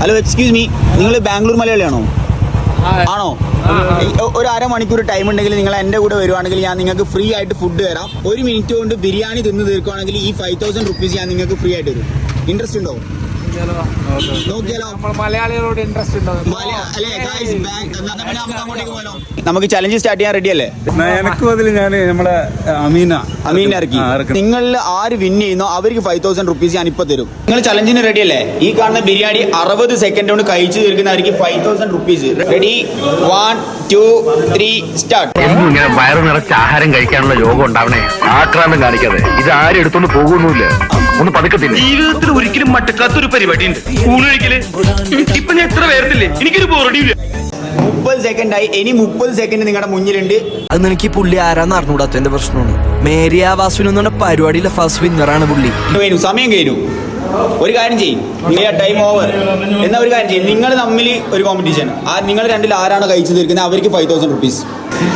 Hello excuse me, നിങ്ങൾ ബാംഗ്ലൂർ മലയാളിയാണോ? ആണോ? ഒരു അരമണിക്കൂർ ടൈം ഉണ്ടെങ്കിൽ നിങ്ങൾ എൻ്റെ കൂടെ വരുവാണെങ്കിൽ ഞാൻ നിങ്ങൾക്ക് ഫ്രീ ആയിട്ട് ഫുഡ് തരാം. 1 മിനിറ്റ് കൊണ്ട് ബിരിയാണി തിന്ന് തീർക്കുവാണെങ്കിൽ ഈ 5000 റുപ്പീസ് ഞാൻ നിങ്ങൾക്ക് ഫ്രീ ആയിട്ട് തരും. ഇൻട്രസ്റ്റ് ഉണ്ടോ? നോക്കിയാലോ? മലയാളികളോട് ഇൻട്രസ്റ്റ് ഉണ്ടോ? നമുക്ക് ചലഞ്ച് സ്റ്റാർട്ട് ചെയ്യാൻ റെഡി അല്ലേ? എനക്കും അതിൽ ഞാൻ നമ്മളെ അമീന ഇറക്കി. നിങ്ങളിൽ ആര് വിൻ ചെയ്യുന്നോ അവർക്ക് 5000 റുപ്പീസ് ഞാൻ ഇപ്പൊ തരും. നിങ്ങൾ ചലഞ്ചിന് റെഡി അല്ലേ? ഈ കാണുന്ന ബിരിയാണി 60 സെക്കൻഡ് കൊണ്ട് കഴിച്ചു തീർക്കുന്നവർക്ക് 5000 റുപ്പീസ്. റെഡി? 1 2 3 സ്റ്റാർട്ട്. ഇങ്ങനെ വയറു നിറച്ച് ആഹാരം കഴിക്കാനുള്ള യോഗം ഉണ്ടാവണേ. ആക്രാന്തം കാണിക്കാതെ ഇത് ആരും എടുത്തോണ്ട് പോകുന്നില്ല. ഒന്ന് പതുക്കത്തില്ല. ജീവിതത്തിൽ ഒരിക്കലും മട്ടക്കാത്തൊരു പരിപാടി ഉണ്ട്, ഊണ് കഴിക്കല്. ഇപ്പൊ ഞാൻ എത്ര പേർത്തില്ലേ, എനിക്കൊരു ബോറടിയില്ല. 30 സെക്കൻഡ് ആയി. ഇനി 30 സെക്കൻഡ് നിങ്ങളുടെ മുന്നിലുണ്ട്. അത് എനിക്ക് പുള്ളി ആരാന്ന് അറിഞ്ഞുകൂടാത്തതിന്റെ പ്രശ്നമാണ്. മേരിയ വാസുവിൻ എന്ന പരിപാടിയിലെ ഫസ്റ്റ് വിന്നറാണ് പുള്ളി. സമയം കഴിഞ്ഞു. ഒരു കാര്യം ചെയ്യും, ടൈം ഓവർ എന്നാ ഒരു കാര്യം ചെയ്യും, നിങ്ങൾ തമ്മിൽ ഒരു കോമ്പറ്റീഷൻ. നിങ്ങൾ രണ്ടിൽ ആരാണ് കഴിച്ചു തീർക്കുന്നത് അവർക്ക് 5000 റുപ്പീസ്.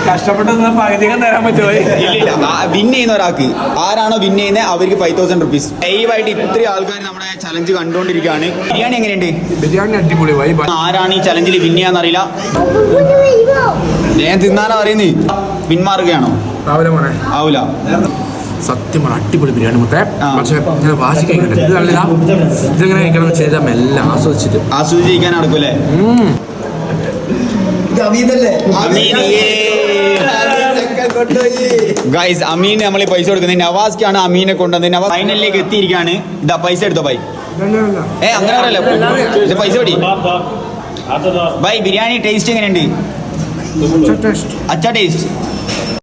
കഷ്ടപ്പെട്ട് പകുതികൾ തരാൻ പറ്റുമോ? ഇല്ല, വിൻ ചെയ്യുന്ന ഒരാൾക്ക് ആരാണോ വിൻ ചെയ്യുന്നത് അവർക്ക് 5000 റുപ്പീസ്. ലൈവായിട്ട് ഇത്രയും ആൾക്കാർ നമ്മുടെ ചലഞ്ച് കണ്ടുകൊണ്ടിരിക്കുകയാണ്. ബിരിയാണി എങ്ങനെയുണ്ട്? ബിരിയാണി അടിപൊളി. ആരാണ് ഈ ചലഞ്ചിൽ വിൻ ചെയ്യാന്നറിയില്ല. ഞാൻ തിന്നാനോ അറിയുന്നത് പിന്മാറുകയാണോ? ആവൂല. സത്യമാണ് അടിപൊളി ബിരിയാണി മുത്തേ. പക്ഷെ ഞാൻ വാശി കഴിക്കട്ടെ, ഇത് നല്ലതാ. ഇതെങ്ങനെ കഴിക്കണം ചെയ്താൽ എല്ലാം ആസ്വദിച്ചിരിക്കാൻ നടക്കൂലേ? ഗൈസ്, അമീന് നമ്മൾ പൈസ കൊടുക്കുന്നത്. നവാസ്ക്കാണ് അമീനെ കൊണ്ടുവന്നത്. നവാസ് ഫൈനലിലേക്ക് എത്തിയിരിക്കുകയാണ്. ഇതാ പൈസ എടുത്തോ ബൈ. അങ്ങനെ പറയല്ലേ, പൈസ ഓടി ബൈ. ബിരിയാണി ടേസ്റ്റ് എങ്ങനെയുണ്ട്? അച്ഛാ ടേസ്റ്റ്.